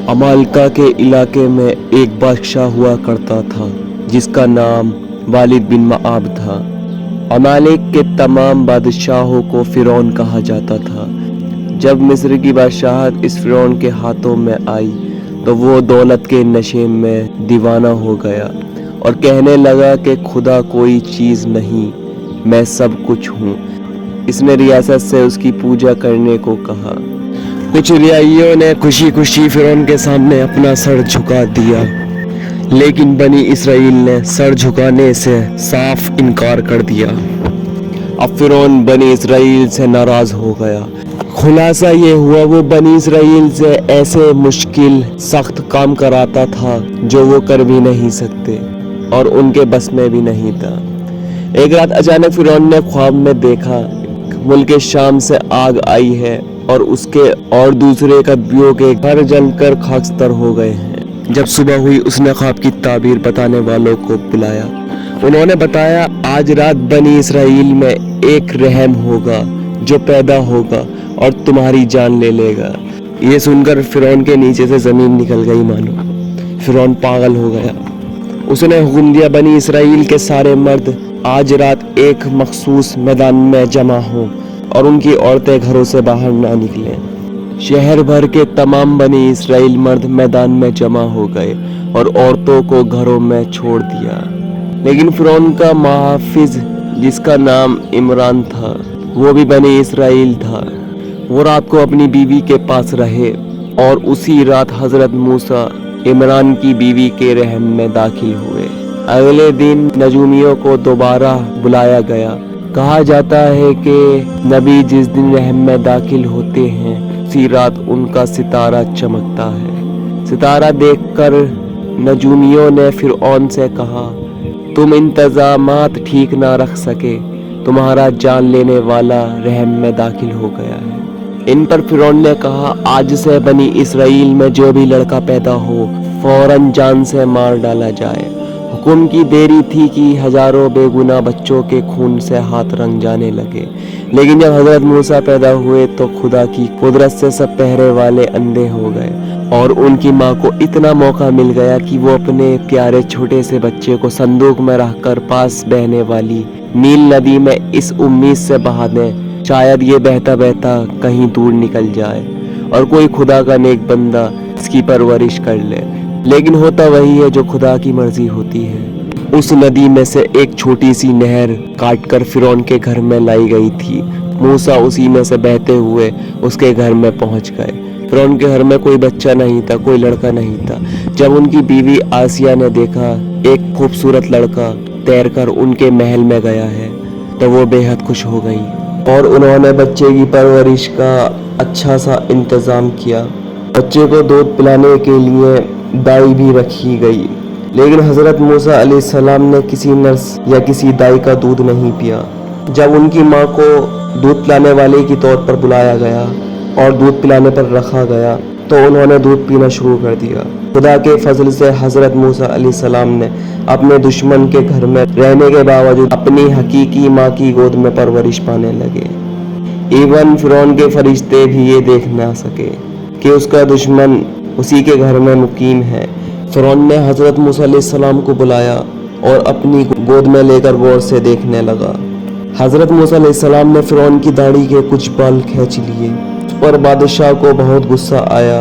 अमालका के इलाके में एक बादशाह हुआ करता था जिसका नाम वालिद बिन मआब था। अमालिक के तमाम बादशाहों को फिरौन कहा जाता था। जब मिस्र की बादशाहत इस फिरौन के हाथों में आई तो वो दौलत के नशे में दीवाना हो गया और कहने लगा कि खुदा कोई चीज़ नहीं, मैं सब कुछ हूँ। इसने रियासत से उसकी पूजा करने को कहा। कुछ रियाइयों ने खुशी खुशी फिरौन के सामने अपना सर झुका दिया, लेकिन बनी इसराइल ने सर झुकाने से साफ इनकार कर दिया। अब फिरौन बनी इसराइल से नाराज हो गया। खुलासा ये हुआ वो बनी इसराइल से ऐसे मुश्किल सख्त काम कराता था जो वो कर भी नहीं सकते और उनके बस में भी नहीं था। एक रात अचानक फिरौन ने ख्वाब में देखा मुल्क शाम से आग आई है और उसके और दूसरे कदबियों के घर जलकर खाकस्तर हो गए हैं। जब सुबह हुई उसने ख्वाब की ताबीर बताने वालों को बुलाया। उन्होंने बताया आज रात बनी इसराइल में एक रहम होगा जो पैदा होगा और तुम्हारी जान ले लेगा। ये सुनकर फिरौन के नीचे से जमीन निकल गई मानो। फिरौन पागल हो गया। उसने हुक्म दिया बनी इसराइल के सारे मर्द आज रात एक मखसूस मैदान में जमा हो और उनकी औरतें घरों से बाहर ना निकलें। शहर भर के तमाम बनी इसराइल मर्द मैदान में जमा हो गए और औरतों को घरों में छोड़ दिया। लेकिन फिरौन का मुहाफिज जिसका नाम इमरान था वो भी बनी इसराइल था। वो रात को अपनी बीवी के पास रहे और उसी रात हजरत मूसा इमरान की बीवी के रहम में दाखिल हुए। अगले दिन नजूमियों को दोबारा बुलाया गया। कहा जाता है कि नबी जिस दिन रहम में दाखिल होते हैं उसी रात उनका सितारा चमकता है। सितारा देखकर नजूमियों ने फिरौन से कहा तुम इंतजामात ठीक ना रख सके, तुम्हारा जान लेने वाला रहम में दाखिल हो गया है। इन पर फिरौन ने कहा आज से बनी इसराइल में जो भी लड़का पैदा हो फौरन जान से मार डाला जाए। हुक्म की देरी थी कि हजारों बेगुनाह बच्चों के खून से हाथ रंग जाने लगे। लेकिन जब हजरत मूसा पैदा हुए तो खुदा की कुदरत से सब पहरे वाले अंधे हो गए और उनकी माँ को इतना मौका मिल गया कि वो अपने प्यारे छोटे से बच्चे को संदूक में रखकर पास बहने वाली नील नदी में इस उम्मीद से बहा दें शायद ये बहता बहता कहीं दूर निकल जाए और कोई खुदा का नेक बंदा इसकी परवरिश कर ले। लेकिन होता वही है जो खुदा की मर्जी होती है। उस नदी में से एक छोटी सी नहर काटकर फिरौन के घर में लाई गई थी। मूसा उसी में से बहते हुए उसके घर में पहुंच गए। फिरौन के घर में कोई बच्चा नहीं था, कोई लड़का नहीं था। जब उनकी बीवी आसिया ने देखा एक खूबसूरत लड़का तैरकर उनके महल में गया है तो वो बेहद खुश हो गई और उन्होंने बच्चे की परवरिश का अच्छा सा इंतजाम किया। बच्चे को दूध पिलाने के लिए दाई भी रखी गई। लेकिन हजरत मूसा अलैहिस्सलाम ने किसी नर्स या किसी दाई का दूध नहीं पिया। जब उनकी माँ को दूध पिलाने वाले के तौर पर बुलाया गया और दूध पिलाने पर रखा गया तो उन्होंने दूध पीना शुरू कर दिया। खुदा के फजल से हजरत मूसा अलैहिस्सलाम ने अपने दुश्मन के घर में रहने के बावजूद अपनी हकीकी माँ की गोद में परवरिश पाने लगे। इवन फिरौन के फरिश्ते भी ये देख ना सके कि उसका दुश्मन उसी के घर में मुकीम है। फिरौन ने हजरत मूसा अलैहिस्सलाम को बुलाया और अपनी गोद में लेकर गौर से देखने लगा। हजरत मूसा अलैहिस्सलाम ने फिरौन की दाढ़ी के कुछ बाल खींच लिए। उस पर बादशाह को बहुत गुस्सा आया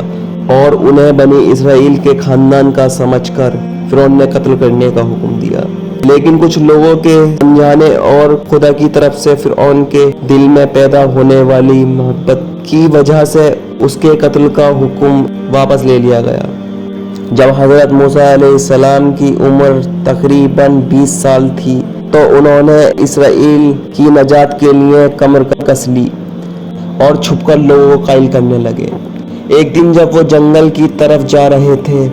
और उन्हें बनी इसराइल के खानदान का समझकर फिरौन ने कत्ल करने का हुक्म दिया। लेकिन कुछ लोगों के समझाने और खुदा की तरफ से फिरौन के दिल में पैदा होने वाली मोहब्बत की वजह से उसके कत्ल का हुक्म वापस ले लिया गया। जब हजरत मूसा अलैहिस्सलाम की उम्र तकरीबन 20 साल थी तो उन्होंने इसराइल की नजात के लिए कमर कस ली और छुपकर लोगों को कायल करने लगे। एक दिन जब वो जंगल की तरफ जा रहे थे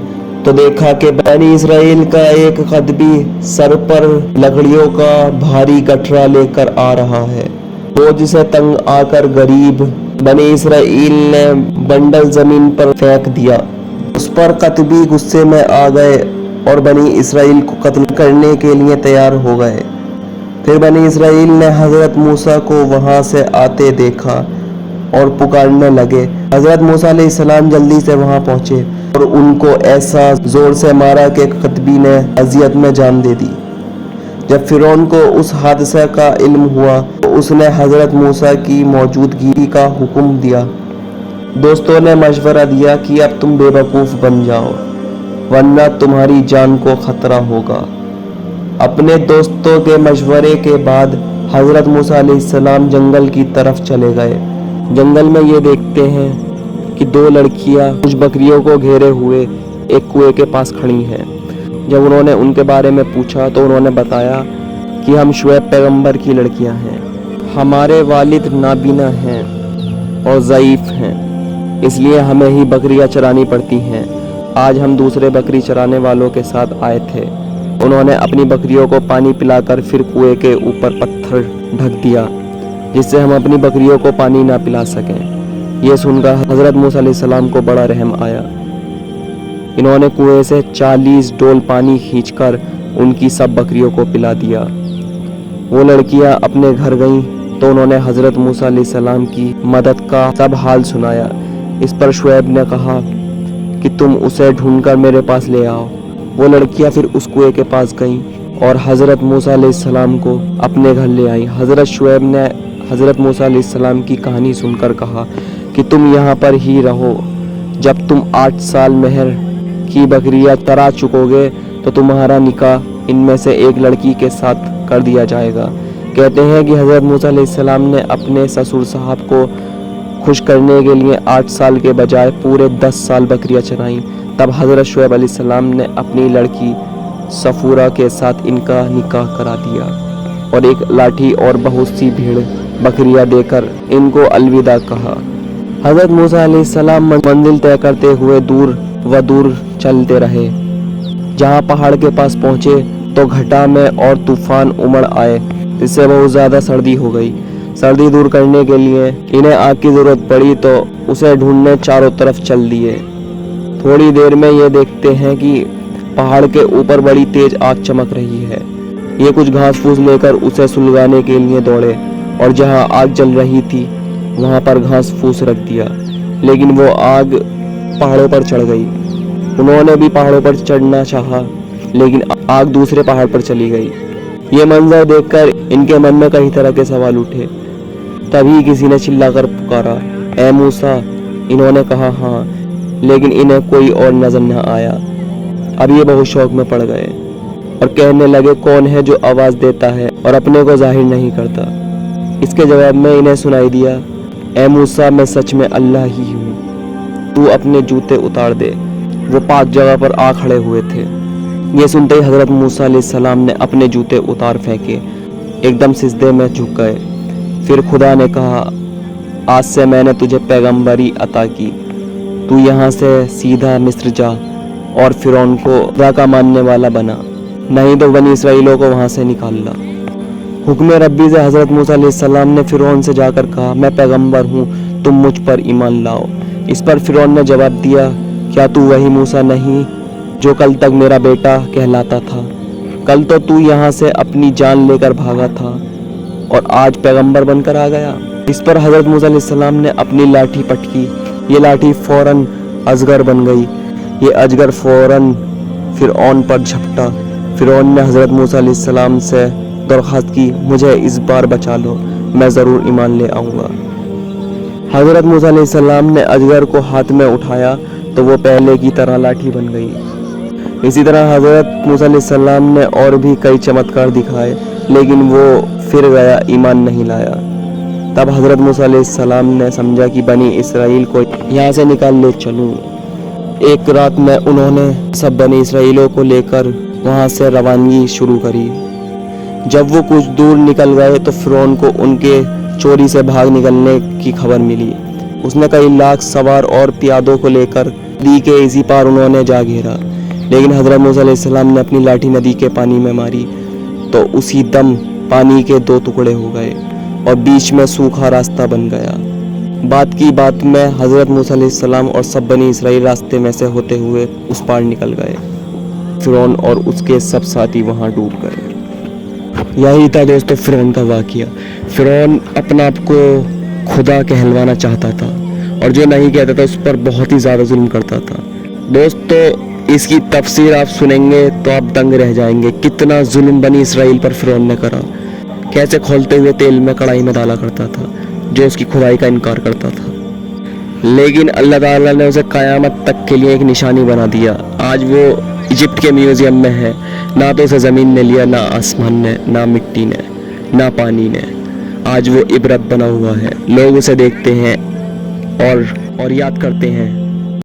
तो देखा कि बनी इसराइल का एक कदबी सर पर लकड़ियों का भारी गठरा लेकर आ रहा है। बोझ से तंग आकर गरीब बनी इसराइल ने बंडल जमीन पर फेंक दिया। उस पर कतबी गुस्से में आ गए और बनी इसराइल को कत्ल करने के लिए तैयार हो गए। फिर बनी इसराइल ने हजरत मूसा को वहां से आते देखा اور پکارنے لگے۔ حضرت موسیٰ علیہ السلام جلدی سے وہاں پہنچے اور ان کو ایسا زور سے مارا کہ قطبی نے اذیت میں جان دے دی۔ جب فرعون کو اس حادثے کا علم ہوا تو اس نے حضرت موسیٰ کی موجودگی کا حکم دیا۔ دوستوں نے مشورہ دیا کہ اب تم بے وقوف بن جاؤ ورنہ تمہاری جان کو خطرہ ہوگا۔ اپنے دوستوں کے مشورے کے بعد حضرت موسیٰ علیہ السلام جنگل کی طرف چلے گئے۔ جنگل میں یہ دیکھتے ہیں کہ دو لڑکیاں کچھ بکریوں کو گھیرے ہوئے ایک کنویں کے پاس کھڑی ہیں۔ جب انہوں نے ان کے بارے میں پوچھا تو انہوں نے بتایا کہ ہم شعیب پیغمبر کی لڑکیاں ہیں، ہمارے والد نابینا ہیں اور ضعیف ہیں، اس لیے ہمیں ہی بکریاں چرانی پڑتی ہیں۔ آج ہم دوسرے بکری چرانے والوں کے ساتھ آئے تھے۔ انہوں نے اپنی بکریوں کو پانی پلا کر پھر کنویں کے اوپر پتھر ڈھک دیا جس سے ہم اپنی بکریوں کو پانی نہ پلا سکیں۔ یہ سن کر حضرت موسیٰ علیہ السلام کو بڑا رحم آیا۔ انہوں نے کنویں سے 40 ڈول پانی کھینچ کر ان کی سب بکریوں کو پلا دیا۔ وہ لڑکیاں اپنے گھر گئیں تو انہوں نے حضرت موسیٰ علیہ السلام کی مدد کا سب حال سنایا۔ اس پر شعیب نے کہا کہ تم اسے ڈھونڈ کر میرے پاس لے آؤ۔ وہ لڑکیاں پھر اس کنویں کے پاس گئیں اور حضرت موسیٰ علیہ السلام کو اپنے گھر لے آئیں۔ حضرت شعیب نے حضرت موسیٰ علیہ السلام کی کہانی سن کر کہا کہ تم یہاں پر ہی رہو، جب تم 8 سال مہر کی بکریاں چرا چکو گے تو تمہارا نکاح ان میں سے ایک لڑکی کے ساتھ کر دیا جائے گا۔ کہتے ہیں کہ حضرت موسیٰ علیہ السلام نے اپنے سسر صاحب کو خوش کرنے کے لیے 8 سال کے بجائے پورے 10 سال بکریاں چرائیں۔ تب حضرت شعیب علیہ السلام نے اپنی لڑکی صفورہ کے ساتھ ان کا نکاح کرا دیا اور ایک لاٹھی اور بہت سی بھیڑ بکریاں دے کر ان کو الوداع کہا۔ حضرت موسیٰ علیہ السلام منزل طے کرتے ہوئے دور و دور چلتے رہے۔ جہاں پہاڑ کے پاس پہنچے تو گھٹا میں اور طوفان امڑ آئے جس سے بہت زیادہ سردی ہو گئی۔ سردی دور کرنے کے لیے انہیں آگ کی ضرورت پڑی تو اسے ڈھونڈنے چاروں طرف چل دیے۔ تھوڑی دیر میں یہ دیکھتے ہیں کہ پہاڑ کے اوپر بڑی تیز آگ چمک رہی ہے۔ یہ کچھ گھاس پھوس لے کر اسے سلگانے کے لیے دوڑے اور جہاں آگ جل رہی تھی وہاں پر گھاس پھوس رکھ دیا، لیکن وہ آگ پہاڑوں پر چڑھ گئی۔ انہوں نے بھی پہاڑوں پر چڑھنا چاہا لیکن آگ دوسرے پہاڑ پر چلی گئی۔ یہ منظر دیکھ کر ان کے من میں کئی طرح کے سوال اٹھے۔ تبھی کسی نے چلا کر پکارا، اے موسیٰ! انہوں نے کہا ہاں، لیکن انہیں کوئی اور نظر نہ آیا۔ اب یہ بہت شوق میں پڑ گئے اور کہنے لگے کون ہے جو آواز دیتا ہے اور اپنے کو ظاہر نہیں کرتا؟ اس کے جواب میں انہیں سنائی دیا، اے موسیٰ میں سچ میں اللہ ہی ہوں، تو اپنے جوتے اتار دے۔ وہ پاک جگہ پر آ کھڑے ہوئے تھے۔ یہ سنتے ہی حضرت موسیٰ علیہ السلام نے اپنے جوتے اتار پھینکے، ایک دم سجدے میں جھک گئے۔ پھر خدا نے کہا، آج سے میں نے تجھے پیغمبری عطا کی، تو یہاں سے سیدھا مصر جا اور فرعون کو خدا کا ماننے والا بنا، نہیں تو بنی اسرائیلوں کو وہاں سے نکال لا۔ حکم ربی سے حضرت موسیٰ علیہ السلام نے فرعون سے جا کر کہا، میں پیغمبر ہوں، تم مجھ پر ایمان لاؤ۔ اس پر فرعون نے جواب دیا، کیا تو وہی موسیٰ نہیں جو کل تک میرا بیٹا کہلاتا تھا؟ کل تو یہاں سے اپنی جان لے کر بھاگا تھا اور آج پیغمبر بن کر آ گیا۔ اس پر حضرت موسیٰ علیہ السلام نے اپنی لاٹھی پٹکی، یہ لاٹھی فوراً اجگر بن گئی۔ یہ اجگر فوراً فرعون پر جھپٹا۔ فرعون نے حضرت موسیٰ علیہ السلام سے درخواست کی، مجھے اس بار بچا لو، میں ضرور ایمان لے آؤں گا۔ حضرت موسیٰ علیہ السلام نے اجگر کو ہاتھ میں اٹھایا تو وہ پہلے کی طرح لاٹھی بن گئی۔ اسی طرح حضرت موسیٰ علیہ السلام نے اور بھی کئی چمتکار دکھائے لیکن وہ پھر گیا، ایمان نہیں لایا۔ تب حضرت موسیٰ علیہ السلام نے سمجھا کہ بنی اسرائیل کو یہاں سے نکال لے چلوں۔ ایک رات میں انہوں نے سب بنی اسرائیلوں کو لے کر وہاں سے روانگی شروع کری۔ جب وہ کچھ دور نکل گئے تو فرعون کو ان کے چوری سے بھاگ نکلنے کی خبر ملی۔ اس نے کئی لاکھ سوار اور پیادوں کو لے کر ندی کے اسی پار انہوں نے جا گھیرا، لیکن حضرت موسیٰ علیہ السلام نے اپنی لاٹھی ندی کے پانی میں ماری تو اسی دم پانی کے 2 ٹکڑے ہو گئے اور بیچ میں سوکھا راستہ بن گیا۔ بات کی بات میں حضرت موسیٰ علیہ السلام اور سب بنی اسرائیل راستے میں سے ہوتے ہوئے اس پار نکل گئے۔ فرعون اور اس کے سب ساتھی وہاں ڈوب گئے۔ یہی تھا دوستو فرعون کا واقعہ۔ فرعون اپنا آپ کو खुदा कहलवाना चाहता था और जो नहीं कहता था उस पर बहुत ही ज़्यादा जुल्म करता था। दोस्तों इसकी तफसीर आप सुनेंगे तो आप दंग रह जाएंगे, कितना जुल्म बनी इसराइल पर फिरौन ने करा, कैसे खोलते हुए तेल में कढ़ाई में डाला करता था जो उसकी खुदाई का इनकार करता था। लेकिन अल्लाह ताला ने उसे क़यामत तक के लिए एक निशानी बना दिया। आज वो इजिप्ट के म्यूज़ियम में है। ना तो उसे ज़मीन ने लिया, ना आसमान ने, ना मिट्टी ने, ना पानी ने। आज वो इबरत बना हुआ है। लोग उसे देखते हैं और याद करते हैं